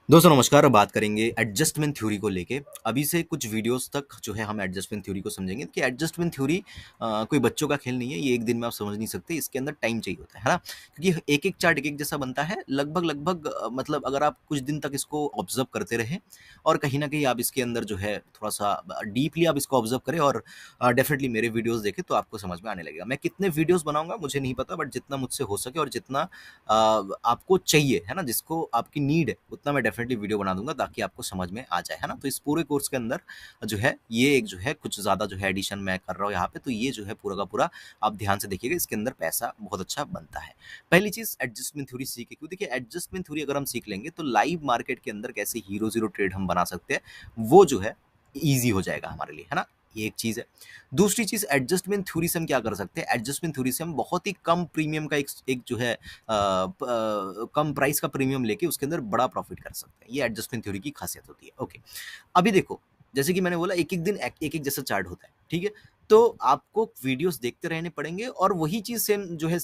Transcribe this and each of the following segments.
दोस्तों नमस्कार। बात करेंगे एडजस्टमेंट थ्योरी को लेके। अभी से कुछ वीडियोस तक जो है हम एडजस्टमेंट थ्योरी को समझेंगे कि एडजस्टमेंट थ्योरी कोई बच्चों का खेल नहीं है। ये एक दिन में आप समझ नहीं सकते, इसके अंदर टाइम चाहिए होता है ना। क्योंकि एक एक चार्ट एक एक जैसा बनता है, लगभग लगभग मतलब अगर आप कुछ दिन तक इसको ऑब्जर्व करते रहे और कहीं ना कहीं आप इसके अंदर जो है थोड़ा सा डीपली आप इसको ऑब्जर्व करें और डेफिनेटली मेरे वीडियोस देखें तो आपको समझ में आने लगेगा। मैं कितने वीडियोस बनाऊंगा मुझे नहीं पता, बट जितना मुझसे हो सके और जितना आपको चाहिए है ना, जिसको आपकी नीड है उतना मैं डेफिनेटली वीडियो बना दूंगा ताकि आपको समझ में आ जाए, है ना। तो इस पूरे कोर्स के अंदर जो है ये एक जो है कुछ ज़्यादा जो है एडिशन मैं कर रहा हूँ यहाँ पे, तो ये जो है पूरा का पूरा आप ध्यान से देखिएगा, इसके अंदर पैसा बहुत अच्छा बनता है। पहली चीज़ एडजस्टमेंट थ्योरी सीखे, क्यों देखिए एडजस्टमेंट थ्योरी अगर हम सीख लेंगे तो लाइव मार्केट के अंदर कैसे हीरो जीरो ट्रेड हम बना सकते हैं वो जो है ईजी हो जाएगा हमारे लिए, है ना। ये एक चीज़ है। दूसरी चीज़ एडजस्टमेंट थ्योरी से हम क्या कर सकते हैं, एडजस्टमेंट थ्योरी से हम बहुत ही कम प्रीमियम का एक जो है कम प्राइस का प्रीमियम लेके उसके अंदर बड़ा प्रॉफिट कर सकते हैं। ये एडजस्टमेंट थ्योरी की खासियत होती है। ओके, अभी देखो जैसे कि मैंने बोला एक एक दिन एक एक जैसा चार्ट होता है, ठीक है। तो आपको वीडियोस देखते रहने पड़ेंगे और वही चीज़ सेम जो है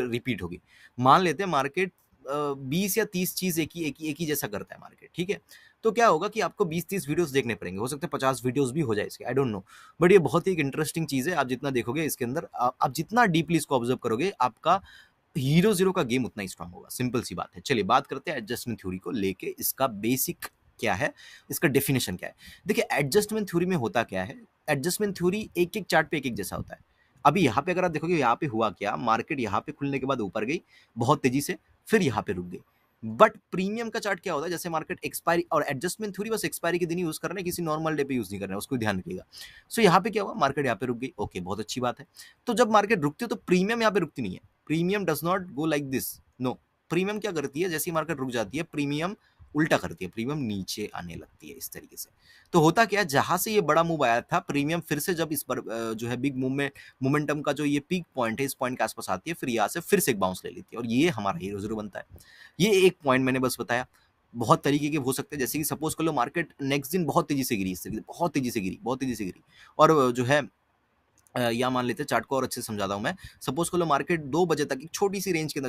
रिपीट होगी। मान लेते हैं मार्केट 20 या 30 चीज़ एक ही जैसा करता है मार्केट, ठीक है। तो क्या होगा कि आपको 20-30 वीडियोस देखने पड़ेंगे, हो सकता है 50 वीडियोस भी हो जाए इसके, आई डोंट नो। बट ये बहुत ही एक इंटरेस्टिंग चीज़ है। आप जितना देखोगे इसके अंदर आप जितना डीपली इसको ऑब्जर्व करोगे आपका हीरो जीरो का गेम उतना ही स्ट्रांग होगा। सिंपल सी बात है। चलिए बात करते हैं एडजस्टमेंट थ्योरी को लेके, इसका बेसिक क्या है, इसका डेफिनेशन क्या है। देखिए एडजस्टमेंट थ्योरी में होता क्या है, एडजस्टमेंट थ्योरी एक एक चार्ट पे एक एक जैसा होता है। अभी यहाँ पे अगर आप देखोगे यहाँ पे हुआ क्या, मार्केट यहाँ पे खुलने के बाद ऊपर गई बहुत तेजी से, फिर यहाँ पे रुक गई। बट प्रीमियम का चार्ट क्या होता है, जैसे मार्केट एक्सपायरी और एडजस्टमेंट थ्योरी बस एक्सपायरी के दिन ही यूज कर रहे हैं, किसी नॉर्मल डे पे यूज नहीं कर रहे हैं, उसको ध्यान रखिएगा। सो यहाँ पे क्या हुआ, मार्केट यहाँ पे रुक गई, ओके बहुत अच्छी बात है। तो जब मार्केट रुकती है तो प्रीमियम यहाँ पे रुकती नहीं है। Premium does not go like this, no. Premium क्या करती है, जैसे ही मार्केट रुक जाती है प्रीमियम उल्टा करती है, प्रीमियम नीचे आने लगती है इस तरीके से। तो होता क्या है, जहां से ये बड़ा मूव आया था प्रीमियम फिर से जब इस पर जो है बिग मूव में मोमेंटम का जो ये पीक पॉइंट है इस पॉइंट के आसपास आती है, फिर यहाँ से फिर से एक बाउंस ले लेती है और ये हमारा हीरो जीरो बनता है। ये एक पॉइंट मैंने बस बताया। बहुत तरीके के हो सकते हैं, जैसे कि सपोज कर लो मार्केट नेक्स्ट दिन बहुत तेजी से गिरी, इस तरीके से बहुत तेजी से गिरी, बहुत तेजी से गिरी और जो है या मान लेते हैं चार्ट को और अच्छे से समझाता हूँ मैं। सपोज कर लो मार्केट 2 बजे तक एक छोटी सी रेंज के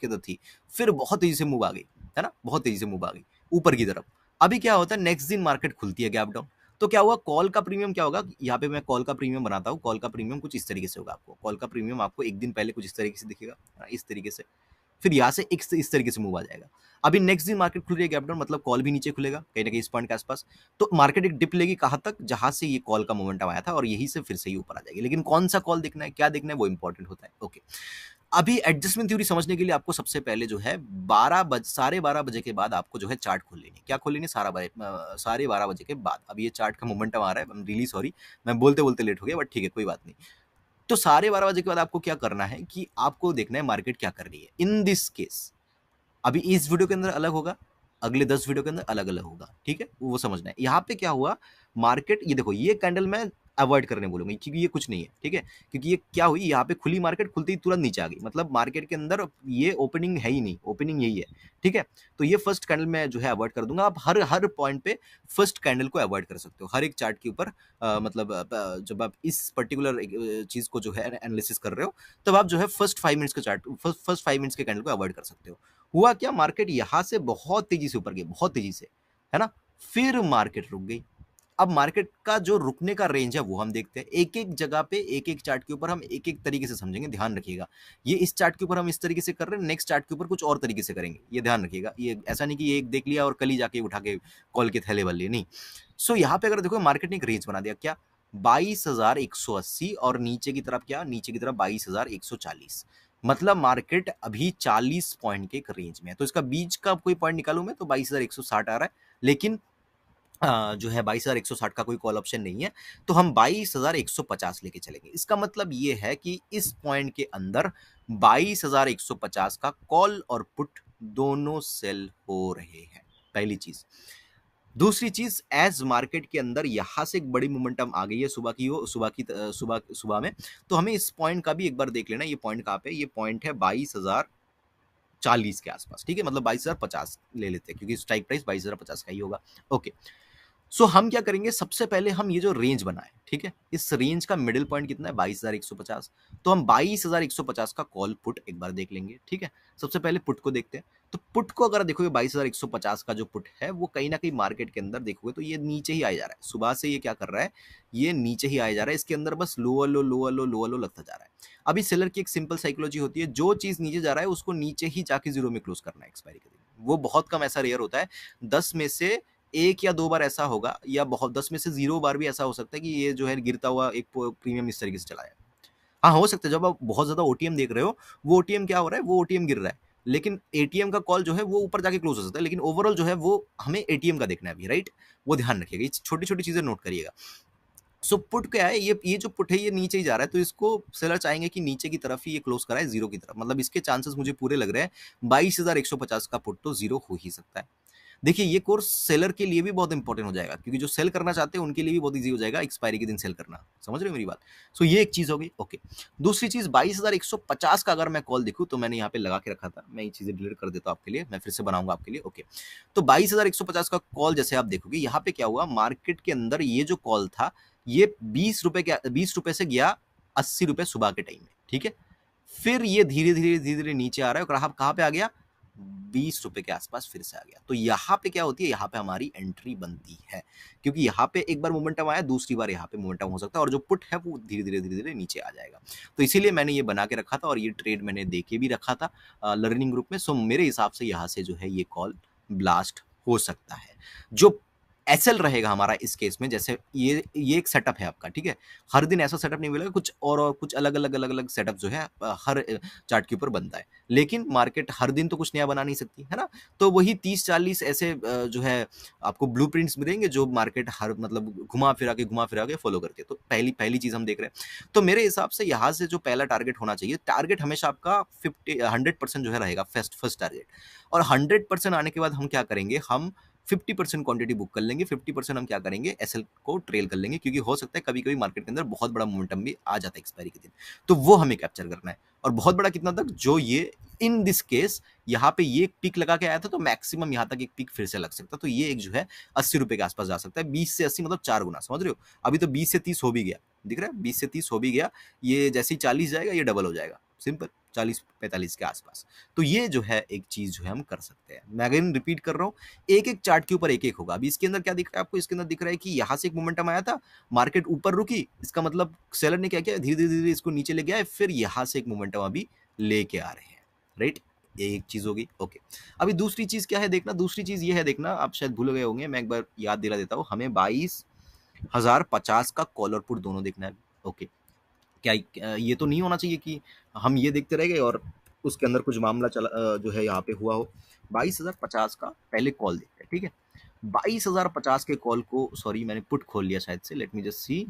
अंदर थी, फिर बहुत तेजी से मूव आ गई, है ना, बहुत तेजी से मूव आ गई ऊपर की तरफ। अभी क्या होता है, नेक्स्ट दिन मार्केट खुलती है गैप डाउन। तो क्या हुआ, कॉल का प्रीमियम क्या होगा, यहाँ पे मैं कॉल का प्रीमियम बनाता हूँ। कॉल का प्रीमियम कुछ इस तरीके से होगा, आपको कॉल का प्रीमियम आपको एक दिन पहले कुछ इस तरीके से दिखेगा, इस तरीके से। फिर यहाँ से इस तरीके से मूव आ जाएगा। अभी नेक्स्ट दिन मार्केट खुल रही है गैप डाउन, मतलब कॉल भी नीचे खुलेगा कहीं ना कहीं इस पॉइंट के आसपास। तो मार्केट एक डिप लेगी कहाँ तक, जहां से ये कॉल का मोमेंटम आया था और यही से फिर से ही ऊपर आ जाएगी। लेकिन कौन सा कॉल देखना है, क्या देखना है, वो इंपॉर्टेंट होता है। ओके, अभी एडजस्टमेंट थ्योरी समझने के लिए आपको सबसे पहले जो है 12 बजे के बाद आपको जो है चार्ट खोल लेनी है। क्या खोल लेनी है, साढ़े 12 बजे के बाद। अब ये चार्ट का मोमेंटम आ रहा है, रियली सॉरी, मैं बोलते बोलते लेट हो गया, बट ठीक है कोई बात नहीं। तो 12:30 बजे के बाद आपको क्या करना है कि आपको देखना है मार्केट क्या कर रही है इन दिस केस। अभी इस वीडियो के अंदर अलग होगा, अगले 10 वीडियो के अंदर अलग अलग होगा, ठीक है, वो समझना है। यहाँ पे क्या हुआ, मार्केट ये देखो, ये कैंडल मैं अवॉइड करने बोलूंगा क्योंकि ये कुछ नहीं है, ठीक है। क्योंकि ये क्या हुई, यहाँ पे खुली मार्केट, खुलते ही तुरंत नीचे आ गई, मतलब मार्केट के अंदर ये ओपनिंग है ही नहीं, ओपनिंग यही है, ठीक है। तो ये फर्स्ट कैंडल मैं जो है अवॉइड कर दूंगा। आप हर हर पॉइंट पे फर्स्ट कैंडल को अवॉइड कर सकते हो, हर एक चार्ट के ऊपर मतलब जब आप इस पर्टिकुलर चीज को जो है एनालिसिस कर रहे हो, तब आप जो है फर्स्ट 5 मिनट्स के कैंडल को अवॉइड कर सकते हो। हुआ क्या, मार्केट यहां से बहुत तेजी से ऊपर गई, बहुत तेजी से, है ना। फिर मार्केट रुक गई। अब मार्केट का जो रुकने का रेंज है वो हम देखते हैं। एक एक जगह पे एक एक चार्ट के ऊपर हम एक एक तरीके से समझेंगे, ध्यान रखिएगा। ये इस चार्ट के ऊपर हम इस तरीके से कर रहे हैं, नेक्स्ट चार्ट के ऊपर कुछ और तरीके से करेंगे, ये ध्यान रखिएगा। ये ऐसा नहीं कि ये एक देख लिया और कल ही जाके उठा के कॉल के थैले वाल लिए, नहीं। सो यहाँ पे अगर देखो मार्केट ने एक रेंज बना दिया, क्या, 22,180 और नीचे की तरफ क्या, नीचे की तरफ 22,140। मतलब मार्केट अभी 40 पॉइंट के एक रेंज में है। तो इसका बीच का कोई पॉइंट निकालूं मैं तो 22,160 आ रहा है। लेकिन जो है 22,160 का कोई कॉल ऑप्शन नहीं है, तो हम 22,150 लेके चलेंगे। इसका मतलब ये है कि इस पॉइंट के अंदर 22,150 का कॉल और पुट दोनों सेल हो रहे हैं, पहली चीज। दूसरी चीज, एज मार्केट के अंदर यहां से एक बड़ी मोमेंटम आ गई है सुबह में, तो हमें इस पॉइंट का भी एक बार देख लेना। ये पॉइंट कहां पे, ये पॉइंट है 22,040 के आसपास, ठीक है, मतलब 22,050 ले लेते हैं क्योंकि स्ट्राइक प्राइस 22,050 का ही होगा। ओके, सो हम क्या करेंगे, सबसे पहले हम ये जो रेंज बना है, ठीक है, इस रेंज का मिडिल पॉइंट कितना है, 22,150। तो हम 22,150 का कॉल पुट एक बार देख लेंगे, ठीक है। सबसे पहले पुट को देखते हैं। तो पुट को अगर देखोगे 22,150 का जो पुट है वो कहीं ना कहीं मार्केट के अंदर देखोगे तो ये नीचे ही आ जा रहा है। सुबह से ये क्या कर रहा है, ये नीचे ही आया जा रहा है, इसके अंदर बस लोअर लो लोअर लो लोअर लो लगता जा रहा है। अभी सेलर की एक सिंपल साइकोलॉजी होती है, जो चीज नीचे जा रहा है उसको नीचे ही जाके जीरो में क्लोज करना है एक्सपायरी के दिन। वो बहुत कम, ऐसा रेयर होता है, 10 में से 1 या 2 बार ऐसा होगा, या बहुत 10 में से 0 बार भी ऐसा हो सकता है कि ये जो है गिरता हुआ एक प्रीमियम इस तरीके से चला है। हाँ, हो सकता है जब आप बहुत ज्यादा ओटीएम देख रहे हो, वो ओटीएम क्या हो रहा है, वो ओटीएम गिर रहा है, लेकिन एटीएम का कॉल जो है वो ऊपर जाके क्लोज हो सकता है, लेकिन ओवरऑल जो है वो हमें एटीएम का देखना है अभी, राइट। वो ध्यान रखिएगा, ये छोटी छोटी चीजें नोट करिएगा। सो पुट क्या है, ये जो पुट है ये नीचे ही जा रहा है, तो इसको सेलर चाहेंगे कि नीचे की तरफ ही ये क्लोज कराए, जीरो की तरफ, मतलब इसके चांसेस मुझे पूरे लग रहे हैं। 22,150 का पुट तो जीरो हो ही सकता है। देखिए ये कोर्स सेलर के लिए भी बहुत इंपॉर्टेंट हो जाएगा, क्योंकि जो सेल करना चाहते हैं उनके लिए भी बहुत इजी हो जाएगा एक्सपायरी के दिन सेल करना। समझ रहे हो मेरी बात। सो ये एक चीज होगी, ओके। दूसरी चीज, 22,150 का अगर मैं कॉल देखूं तो मैंने यहाँ पे लगा के रखा था, मैं ये चीजें डिलीट कर देता हूं आपके लिए, मैं फिर से बनाऊंगा आपके लिए, ओके। तो 22,150 का कॉल जैसे आप देखोगे, यहाँ पे क्या हुआ, मार्केट के अंदर ये जो कॉल था ये 20 रुपए के, 20 रुपए से गया 80 रुपए सुबह के टाइम में, ठीक है। फिर ये धीरे धीरे धीरे धीरे नीचे आ रहा है, और कहाँ पे आ गया, 20 रुपए के आसपास फिर से आ गया। तो यहाँ पे क्या होती है, यहाँ पे हमारी एंट्री बनती है, क्योंकि यहाँ पे एक बार मोमेंटम आया, दूसरी बार यहाँ पे मोमेंटम हो सकता है, और जो पुट है वो धीरे धीरे धीरे धीरे नीचे आ जाएगा। तो इसीलिए मैंने ये बना के रखा था, और ये ट्रेड मैंने देके भी रखा था लर्निंग ग्रुप में। सो मेरे हिसाब से यहाँ से जो है ये कॉल ब्लास्ट हो सकता है। जो एसएल रहेगा हमारा इस केस में, जैसे ये एक सेटअप है आपका, ठीक है। हर दिन ऐसा सेटअप नहीं मिलेगा, कुछ और कुछ अलग अलग अलग अलग सेटअप जो है हर चार्ट के ऊपर बनता है, लेकिन मार्केट हर दिन तो कुछ नया बना नहीं सकती है ना। तो वही 30-40 ऐसे जो है आपको ब्लूप्रिंट्स मिलेंगे, जो मार्केट हर मतलब घुमा फिरा के फॉलो करती है। तो पहली पहली चीज हम देख रहे हैं। तो मेरे हिसाब से यहाँ से जो पहला टारगेट होना चाहिए, टारगेट हमेशा आपका 100% जो है रहेगा, फर्स्ट टारगेट। और 100% आने के बाद हम क्या करेंगे, हम 50% क्वांटिटी बुक कर लेंगे, 50% हम क्या करेंगे, एसएल को ट्रेल कर लेंगे, क्योंकि हो सकता है कभी कभी मार्केट के अंदर बहुत बड़ा मोमेंटम भी आ जाता है एक्सपायरी के दिन। तो वो हमें कैप्चर करना है। और बहुत बड़ा कितना तक, जो ये इन दिस केस यहाँ पे ये पिक लगा के आया था, तो मैक्सिमम यहाँ तक एक पिक फिर से लग सकता है। तो ये एक जो है 80 रुपए के आसपास जा सकता है, 20 से 80 मतलब 4 गुना, समझ रहे हो। अभी तो 20 से 30 हो भी गया, दिख रहा है, 20 से 30 हो भी गया। ये जैसे ही 40 जाएगा ये डबल हो जाएगा, सिंपल 40-45 के आसपास। तो ये जो है एक चीज जो है हम कर सकते हैं। मैं अगेन रिपीट कर रहा हूँ, एक एक चार्ट के ऊपर एक एक होगा। अभी इसके अंदर क्या दिख रहा है आपको, इसके अंदर दिख रहा है कि यहाँ से एक मोमेंटम आया था, मार्केट ऊपर रुकी, इसका मतलब सेलर ने क्या किया, धीरे धीरे धीरे इसको नीचे ले गया है, फिर यहाँ से एक मोमेंटम अभी लेके आ रहे हैं, राइट। ये एक चीज होगी, ओके। अभी दूसरी चीज क्या है देखना, दूसरी चीज ये है देखना, आप शायद भूल गए होंगे, मैं एक बार याद दिला देता हूँ। हमें 22,050 का कॉल और पुट दोनों देखना है, ओके। क्या ये तो नहीं होना चाहिए कि हम ये देखते रह गए और उसके अंदर कुछ मामला चला जो है यहाँ पे हुआ हो। 22,050 का पहले कॉल देखते हैं, ठीक है। 22,050 के कॉल को, सॉरी मैंने पुट खोल लिया शायद से, let me just see.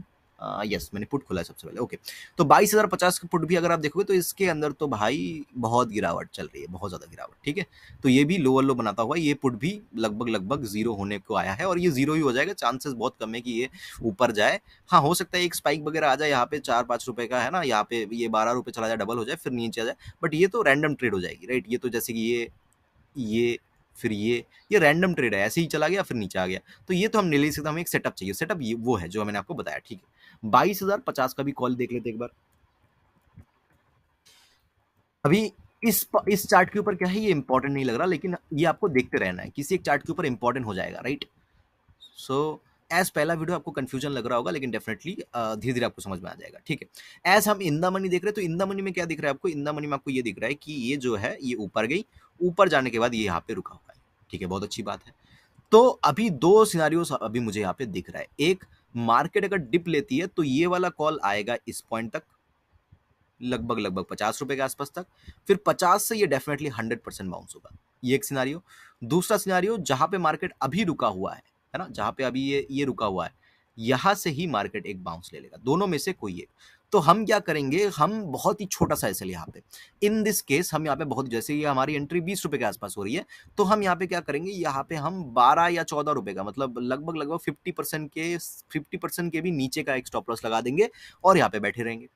Yes, मैंने पुट खोला है सबसे पहले, ओके। तो 22,050 का पुट भी अगर आप देखोगे तो इसके अंदर तो भाई बहुत गिरावट चल रही है, बहुत ज्यादा गिरावट, ठीक है। तो ये भी लोअर लो बनाता हुआ, ये पुट भी लगभग लगभग जीरो होने को आया है, और ये जीरो ही हो जाएगा, चांसेस बहुत कम है कि ये ऊपर जाए। हाँ, हो सकता है एक स्पाइक वगैरह आ जाए यहाँ पे, 4-5 रुपए का है ना, यहाँ पे ये 12 रुपए चला जाए, डबल हो जाए, फिर नीचे आ जाए। बट ये तो रैंडम ट्रेड हो जाएगी, राइट। ये तो जैसे कि ये फिर ये रैंडम ट्रेड है, ऐसे ही चला गया फिर नीचे आ गया। तो ये तो हम नहीं ले सकते, हमें एक सेटअप चाहिए। सेटअप ये वो है जो मैंने आपको बताया, ठीक है। 22,050 का भी कॉल देख लेते एक बार। अभी इस चार्ट के ऊपर क्या है, ये इंपॉर्टेंट नहीं लग रहा, लेकिन ये आपको देखते रहना है, किसी एक चार्ट के ऊपर इंपॉर्टेंट हो जाएगा, राइट। सो एज पहला वीडियो आपको कंफ्यूजन लग रहा होगा, लेकिन डेफिनेटली धीरे धीरे आपको समझ में आ जाएगा, ठीक है। एज हम इंदा मनी देख रहे हैं, तो इंदा मनी में क्या दिख रहा है आपको, इंदा मनी में आपको ये दिख रहा है कि ये जो है ये ऊपर गई, ऊपर जाने के बाद ये यहाँ पे रुका हुआ है, ठीक है, बहुत अच्छी बात है। तो अभी दो सिनारियोस अभी मुझे यहाँ पे दिख रहा है। एक, मार्केट अगर डिप लेती है तो ये वाला कॉल आएगा इस पॉइंट तक, लगभग लगभग 50 रुपए के आसपास तक, फिर 50 से ये डेफिनेटली 100% बाउंस होगा, ये एक सिनारियो। दूसरा सिनारियो, जहां पे मार्केट अभी रुका हुआ है ना, जहां पे अभी ये रुका हुआ है, यहां से ही मार्केट एक बाउंस ले लेगा, दोनों में से कोई एक। तो हम क्या करेंगे, हम बहुत ही छोटा सा एसएल यहाँ पे, इन दिस केस हम यहाँ पे बहुत, जैसे ये हमारी एंट्री 20 रुपए के आसपास हो रही है, तो हम यहाँ पे क्या करेंगे, यहाँ पे हम 12 या 14 रुपए का, मतलब लगभग लगभग 50% के भी नीचे का एक स्टॉप लॉस लगा देंगे, और यहाँ पे बैठे रहेंगे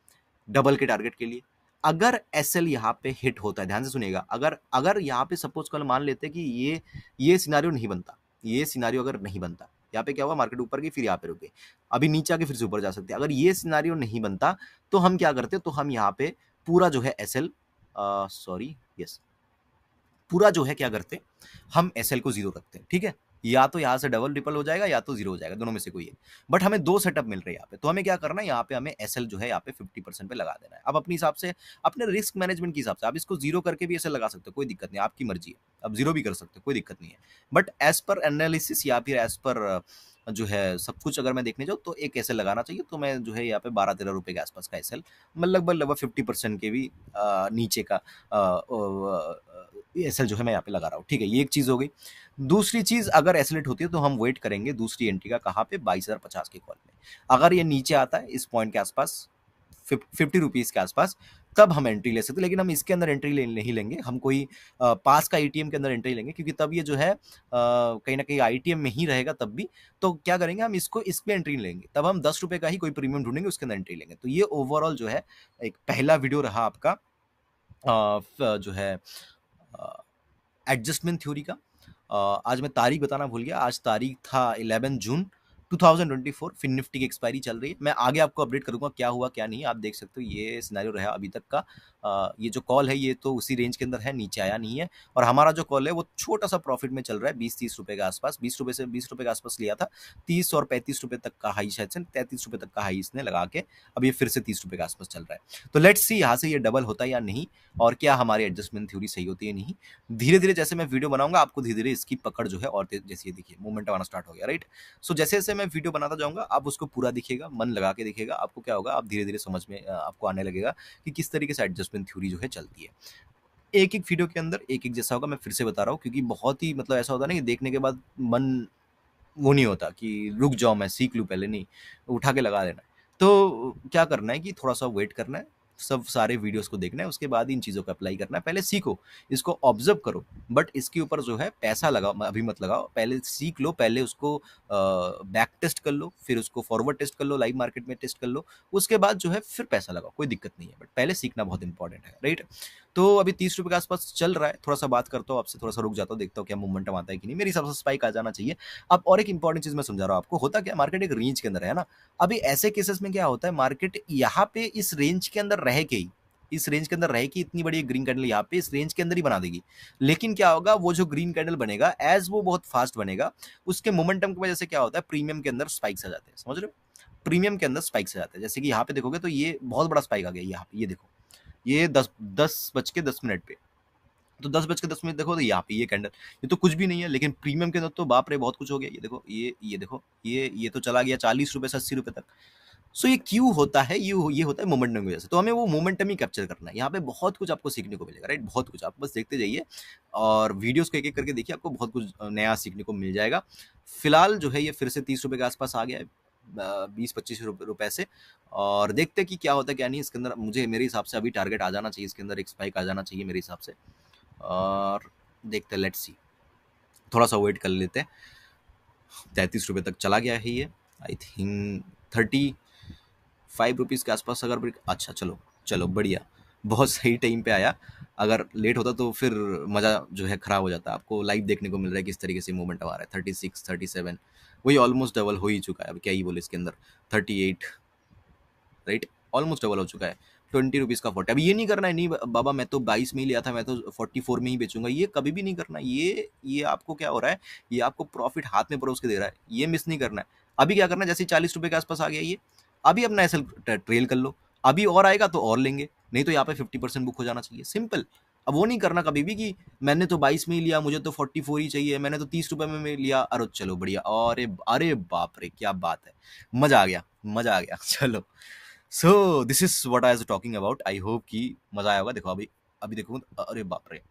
डबल के टारगेट के लिए। अगर एसएल यहाँ पे हिट होता है, ध्यान से सुनिएगा, अगर अगर यहाँ पे सपोज कल मान लेते हैं कि ये सिनारियो नहीं बनता, ये सिनारियो अगर नहीं बनता, यहाँ पे क्या हुआ, मार्केट ऊपर गई फिर यहाँ पे रुक गई, अभी नीचे आके फिर से ऊपर जा सकती है। अगर ये सिनारियो नहीं बनता तो हम क्या करते, तो हम यहाँ पे पूरा जो है एसएल, सॉरी यस, पूरा जो है क्या करते, हम एसएल को जीरो रखते हैं, ठीक है। या तो यहाँ से डबल ट्रिपल हो जाएगा या तो जीरो हो जाएगा, दोनों में से कोई है। बट हमें दो सेटअप मिल रहे हैं यहाँ पे, तो हमें क्या करना है, यहाँ पे हमें एसएल जो है यहाँ पे 50% पे लगा देना है। अब अपने हिसाब से, अपने रिस्क मैनेजमेंट के हिसाब से आप इसको जीरो करके भी एसएल लगा सकते हो, कोई दिक्कत नहीं, आपकी मर्जी है। अब जीरो भी कर सकते हो, कोई दिक्कत नहीं है। बट एज पर एनालिसिस या फिर एज पर जो है सब कुछ अगर मैं देखने जाऊँ तो एक एसएल लगाना चाहिए। तो मैं जो है यहाँ पे 12-13 रुपए के आसपास का एसएल, मतलब लगभग 50% के भी नीचे का एसएल जो है मैं यहाँ पे लगा रहा हूँ, ठीक है। ये एक चीज हो गई। दूसरी चीज, अगर एसलेट होती है तो हम वेट करेंगे दूसरी एंट्री का, कहाँ पे, 22,050 के कॉल में। अगर ये नीचे आता है इस पॉइंट के आसपास, 50 रुपीज के आसपास, तब हम एंट्री ले सकते हैं। लेकिन हम इसके अंदर एंट्री नहीं लेंगे, हम कोई पास का एटीएम के अंदर एंट्री लेंगे, क्योंकि तब ये जो है कहीं ना कहीं आईटीएम में ही रहेगा तब भी। तो क्या करेंगे, हम इसको इसमें एंट्री लेंगे, तब हम 10 रुपए का ही कोई प्रीमियम ढूंढेंगे, उसके अंदर एंट्री लेंगे। तो ये ओवरऑल जो है एक पहला वीडियो रहा आपका जो है एडजस्टमेंट थ्योरी का। आज मैं तारीख बताना भूल गया, आज तारीख था 11 जून 2024। फिर निफ्टी की एक्सपायरी चल रही है, मैं आगे आपको अपडेट करूंगा क्या हुआ क्या नहीं। आप देख सकते हो ये सिनेरियो रहा अभी तक का। ये जो कॉल है ये तो उसी रेंज के अंदर है, नीचे आया नहीं है। और हमारा जो कॉल है वो छोटा सा प्रॉफिट में चल रहा है, 20-30 रुपए के आसपास, 20 रुपए से 20 रुपए के आसपास लिया था, 30 और 35 रुपए तक का हाई, शायद से 33 रुपए तक का हाई इसने लगा के अब ये फिर से 30 रुपए के आसपास चल रहा है। तो लेट्स सी यहाँ से ये डबल होता है या नहीं, और क्या हमारी एडजस्टमेंट थ्योरी सही होती है नहीं। धीरे धीरे जैसे मैं वीडियो बनाऊंगा आपको धीरे धीरे इसकी पकड़ जो है, और जैसे ये देखिए मूवमेंट आना स्टार्ट हो गया, राइट। सो जैसे जैसे मैं वीडियो बनाता जाऊंगा आप उसको पूरा दिखेगा, मन लगा के दिखेगा, आपको क्या होगा, आप धीरे धीरे समझ में आपको आने लगेगा कि किस तरीके से एडजस्टमेंट थ्योरी जो है चलती है। एक एक वीडियो के अंदर एक एक जैसा होगा, मैं फिर से बता रहा हूँ, क्योंकि बहुत ही मतलब ऐसा होता है ना कि देखने के बाद मन वो नहीं होता कि रुक जाओ मैं सीख लूँ पहले, नहीं, उठा के लगा देना है। तो क्या करना है कि थोड़ा सा वेट करना है, सब सारे वीडियोस को देखना है, उसके बाद इन चीज़ों को अप्लाई करना है। पहले सीखो, इसको ऑब्जर्व करो, बट इसके ऊपर जो है पैसा लगाओ अभी मत लगाओ। पहले सीख लो, पहले उसको बैक टेस्ट कर लो, फिर उसको फॉरवर्ड टेस्ट कर लो, लाइव मार्केट में टेस्ट कर लो, उसके बाद जो है फिर पैसा लगाओ, कोई दिक्कत नहीं है। बट पहले सीखना बहुत इंपॉर्टेंट है, राइट। तो अभी 30 रुपए के आसपास चल रहा है, थोड़ा सा बात करता हूँ आपसे, थोड़ा सा रुक जाता हूँ, देखता हूँ क्या मोमेंटम आता है कि नहीं। मेरे हिसाब से स्पाइक आ जाना चाहिए। अब और एक इंपॉर्टेंट चीज मैं समझा रहा हूँ आपको, होता क्या, मार्केट एक रेंज के अंदर है ना। अभी ऐसे केसेस में क्या होता है, मार्केट यहाँ पे इस रेंज के अंदर रह के ही, इस रेंज के अंदर रह के इतनी बड़ी ग्रीन कैंडल यहाँ पे इस रेंज के अंदर ही बना देगी। लेकिन क्या होगा, वो जो ग्रीन कैंडल बनेगा, एज वो बहुत फास्ट बनेगा, उसके मोमेंटम की वजह से क्या होता है, प्रीमियम के अंदर स्पाइक्स आ जाते हैं, समझ रहे हो। प्रीमियम के अंदर स्पाइक्स आ जाते हैं, जैसे कि यहाँ पे देखोगे तो ये बहुत बड़ा स्पाइक आ गया यहाँ पे, ये देखो, ये 10:10 पे, तो 10:10 देखो तो यहाँ पे ये कैंडल, ये तो कुछ भी नहीं है। लेकिन प्रीमियम के अंदर तो बाप रे बहुत कुछ हो गया। ये देखो, ये देखो, ये तो चला गया 40 रुपए से 80 रुपए तक। सो ये क्यों होता है, ये होता है मोमेंटम की वजह से। तो हमें वो मोमेंटम ही कैप्चर करना है। यहाँ पे बहुत कुछ आपको सीखने को मिलेगा, राइट, बहुत कुछ। आप बस देखते जाइए और वीडियोस को एक एक करके देखिए, आपको बहुत कुछ नया सीखने को मिल जाएगा। फिलहाल जो है ये फिर से 30 रुपए के आसपास आ गया है, 20-25 रुपए से। और देखते हैं कि क्या होता है क्या नहीं इसके अंदर। मुझे मेरे हिसाब से अभी टारगेट आ जाना चाहिए, इसके अंदर एक स्पाइक आ जाना चाहिए मेरे हिसाब से। और देखते हैं, लेट्स सी, थोड़ा सा वेट कर लेते हैं। 33 रुपए तक चला गया है ये, आई थिंक 35 रुपीज़ के आसपास। अगर अच्छा, चलो चलो बढ़िया, बहुत सही टाइम पे आया। अगर लेट होता तो फिर मज़ा जो है ख़राब हो जाता। आपको लाइव देखने को मिल रहा है किस तरीके से मूवमेंट आ रहा है, 36, 37, वही ऑलमोस्ट डबल हो ही चुका है। अब क्या ही बोले इसके अंदर, 38, राइट, ऑलमोस्ट डबल हो चुका है। 20 रुपीज़ का 40। अब ये नहीं करना है, नहीं बाबा मैं तो 22 में ही लिया था, मैं तो 44 में ही बेचूंगा, ये कभी भी नहीं करना। ये आपको क्या हो रहा है, ये आपको प्रॉफिट हाथ में परोस के दे रहा है, ये मिस नहीं करना है। अभी क्या करना है, जैसे 40 रुपए के आसपास आ गया ये, अभी अपना एसएल ट्रेल कर लो, अभी और आएगा तो और लेंगे, नहीं तो यहाँ पे 50% बुक हो जाना चाहिए, सिंपल। अब वो नहीं करना कभी भी कि मैंने तो 22 में ही लिया, मुझे तो 44 ही चाहिए, मैंने तो 30 रुपए में लिया, अरे चलो बढ़िया, अरे अरे बाप रे क्या बात है, मजा आ गया, मजा आ गया। चलो, so this is what I was talking about. I hope कि मजा आया होगा। देखो अभी, अभी देखो, अरे बाप रे,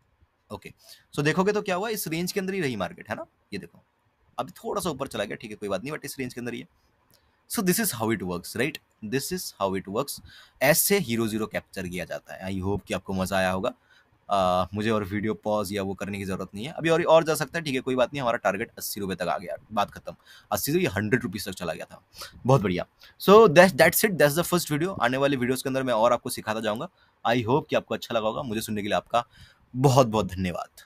ओके। सो देखोगे तो क्या हुआ, इस रेंज के अंदर ही रही मार्केट, है ना। ये देखो अभी थोड़ा सा ऊपर चला गया, ठीक है कोई बात नहीं, बट इस रेंज के अंदर ही है। So this is how it works, right, this is how it works. ऐसे हीरो जीरो कैप्चर किया जाता है। आई होप कि आपको मजा आया होगा। मुझे और वीडियो पॉज या वो करने की जरूरत नहीं है अभी, और जा सकता है, ठीक है कोई बात नहीं। हमारा टारगेट 80 रुपए तक आ गया, बात खत्म। 80 से ये 100 रुपीज तक चला गया था, बहुत बढ़िया। So that's it, that's the first video. आने वाले वीडियोस के अंदर मैं और आपको सिखाता जाऊंगा। आई होप कि आपको अच्छा लगा होगा। मुझे सुनने के लिए आपका बहुत बहुत धन्यवाद।